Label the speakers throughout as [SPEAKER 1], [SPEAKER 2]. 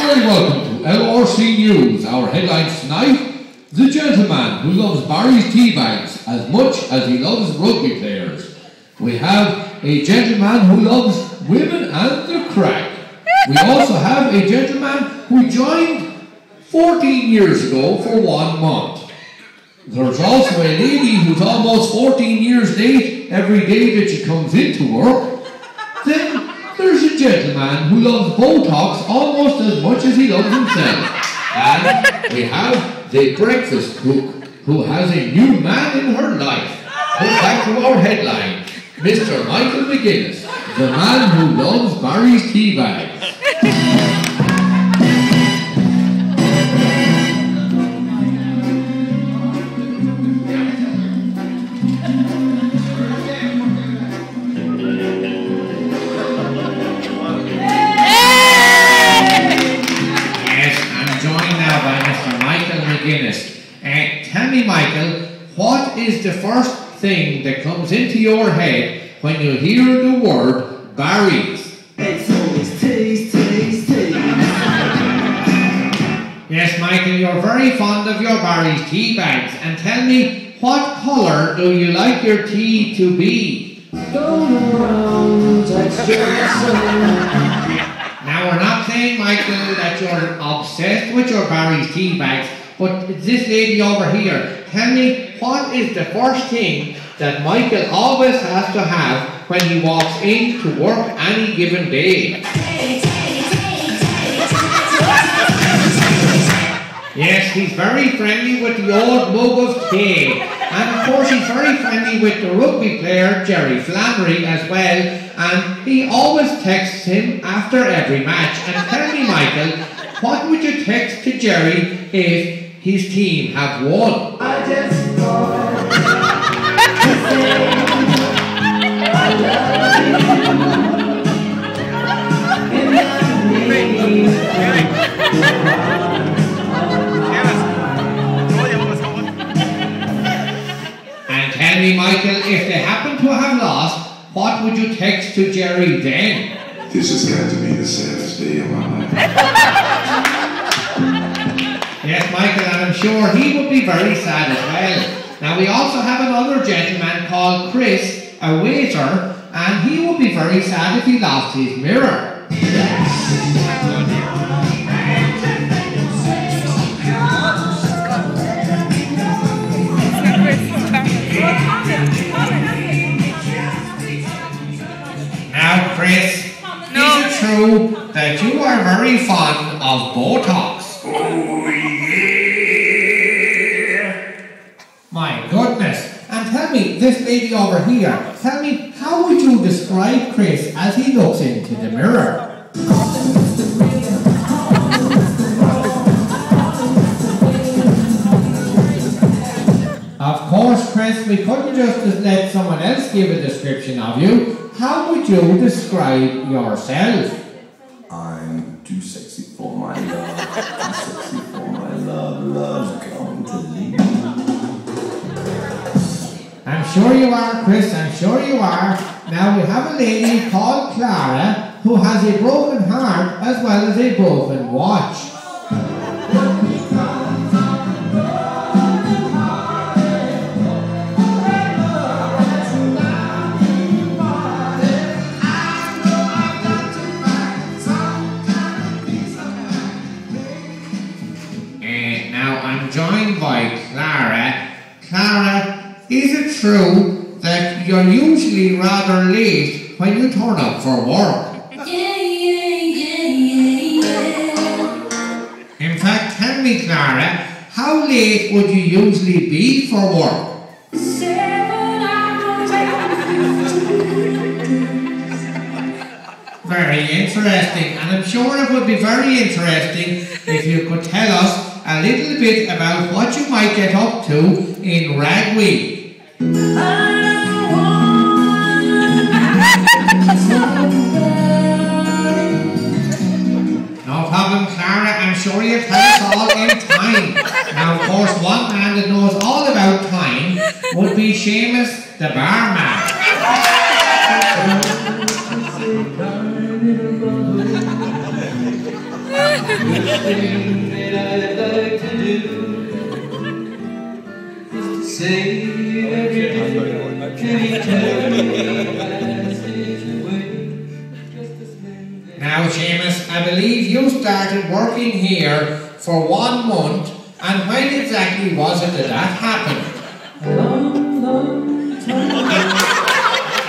[SPEAKER 1] very welcome to LRC News. Our headlines tonight: the gentleman who loves Barry's tea bags as much as he loves rugby players. We have a gentleman who loves women and the crack. We also have a gentleman who joined 14 years ago for 1 month. There's also a lady who's almost 14 years late every day that she comes into work. Then there's a gentleman who loves Botox almost as much as he loves himself. And we have the breakfast cook who has a new man in her life. Put back to our headline: Mr. Michael McGuinness, the man who loves Barry's tea bags. Tell me, Michael, what is the first thing that comes into your head when you hear the word Barry's?
[SPEAKER 2] It's always tease, tease, tease.
[SPEAKER 1] Yes, Michael, you're very fond of your Barry's tea bags. And tell me, what colour do you like your tea to be?
[SPEAKER 2] Going around,
[SPEAKER 1] Now, we're not saying, Michael, that you're obsessed with your Barry's tea bags, but this lady over here, tell me, what is the first thing that Michael always has to have when he walks in to work any given day? Yes, he's very friendly with the old mug of tea. And of course he's very friendly with the rugby player, Jerry Flannery, as well. And he always texts him after every match. And tell me, Michael, what would you text to Jerry if his team have won?
[SPEAKER 2] I just want to say I
[SPEAKER 1] And tell me, Michael, if they happen to have lost, what would you text to Jerry then?
[SPEAKER 3] This has got to be the saddest day of my life.
[SPEAKER 1] Yes, Michael, and I'm sure he would be very sad as well. Now, we also have another gentleman called Chris, a waiter, and he would be very sad if he lost his mirror. Now, Chris, is it true that you are very fond of Botox?
[SPEAKER 3] Oh, yeah.
[SPEAKER 1] My goodness. And tell me, this lady over here, tell me, how would you describe Chris as he looks into the mirror? Of course, Chris, we couldn't just let someone else give a description of you. How would you describe yourself?
[SPEAKER 4] I'm too sexy for my love, too sexy for my love, love's going to leave.
[SPEAKER 1] I'm sure you are, Chris, I'm sure you are. Now we have a lady called Clara who has a broken heart as well as a broken watch. Joined by Clara. Clara, is it true that you're usually rather late when you turn up for work? In fact, tell me, Clara, how late would you usually be for work?
[SPEAKER 5] 7 hours.
[SPEAKER 1] Very interesting, and I'm sure it would be very interesting if you could tell us a little bit about what you might get up to in Rag Week. No problem, Clara. I'm sure you'll tell us all in time. Now, of course, one man that knows all about time would be Seamus, the barman.
[SPEAKER 2] thing that I'd like to do is to save every day and eternity passes away.
[SPEAKER 6] Now, Seamus, I believe you started working here for 1 month, and when exactly was it that happened?
[SPEAKER 2] A long, long time ago.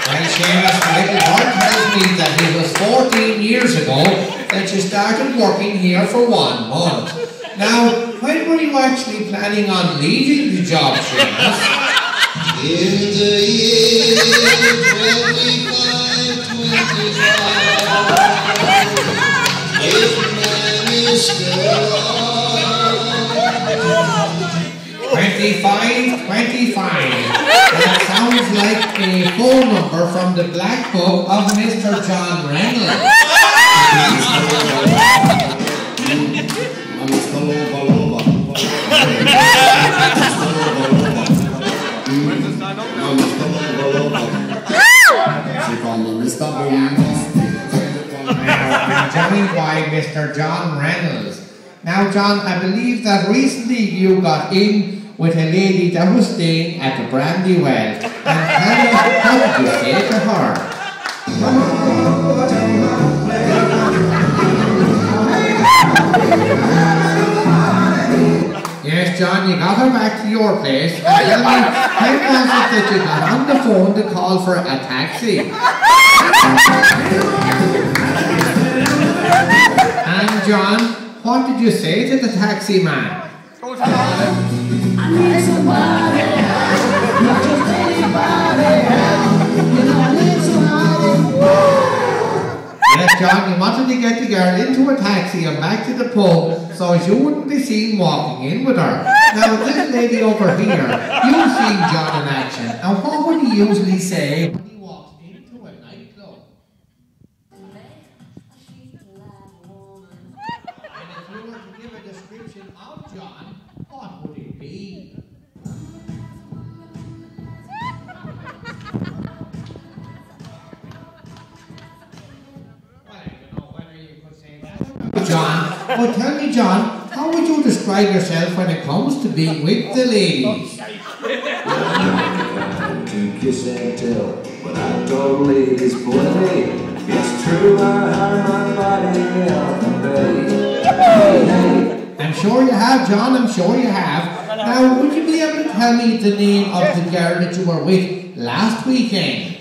[SPEAKER 6] Well, Seamus, the little boy tells me that it was 14 years ago that you started working here for 1 month. Now, when were you actually planning on leaving the job, Seamus?
[SPEAKER 7] In the year 2525, if man is still on.
[SPEAKER 6] 2525. That sounds like a phone number from the black book of Mr. John Reynolds. Now, Johnny Boy, Mr. John Reynolds. Now, John, I believe that recently you got in with a lady that was staying at the Brandy Well. And how did you say to her? Yes, John, you got her back to your place. And tell me, how was it that you got on the phone to call for a taxi? And John, what did you say to the taxi man?
[SPEAKER 5] I need somebody, not just anybody. You know I need somebody.
[SPEAKER 6] Yes, John, you wanted to get the girl into a taxi and back to the pub so as you wouldn't be seen walking in with her. Now, this lady over here, you've seen John in action. And what would he usually say when he walks into a nightclub? And if you were to give a description of John, what would it be? Well, I don't know whether you could say that. John, well, tell me, John, how would you describe yourself when it comes to being with the ladies?
[SPEAKER 4] I can kiss and tell, but I told ladies, boy, hey, it's true I have my body out the bay. Hey, hey.
[SPEAKER 6] I'm sure you have, John, I'm sure you have. Now, would you be able to tell me the name of the girl that you were with last weekend?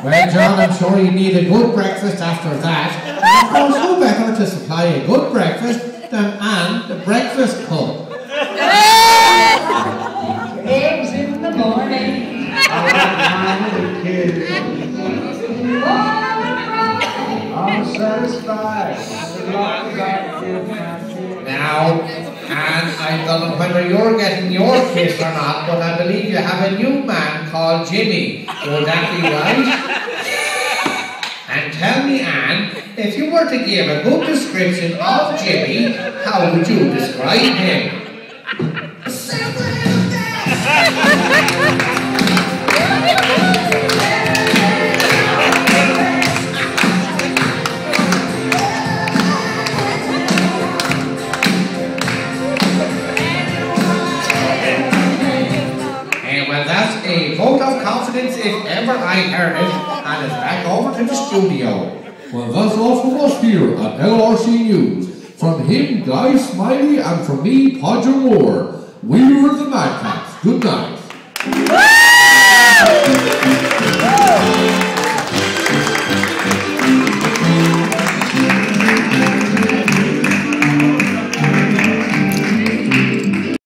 [SPEAKER 6] Well, John, I'm sure you need a good breakfast after that. And of course, who better to supply a good breakfast than Anne, the breakfast cook?
[SPEAKER 5] Eggs in the morning.
[SPEAKER 2] I'm satisfied.
[SPEAKER 6] Now, Anne, I don't know whether you're getting your kiss or not, but I believe you have a new man called Jimmy. Would that be right? And tell me, Anne, if you were to give a good description of Jimmy, how would you describe him? Well, that's a vote of confidence if ever I heard it, and it's back over to the studio.
[SPEAKER 1] Well, that's all from us here at LRC News. From him, Guy Smiley, and from me, Podger Moore. We were the Madcaps. Good night.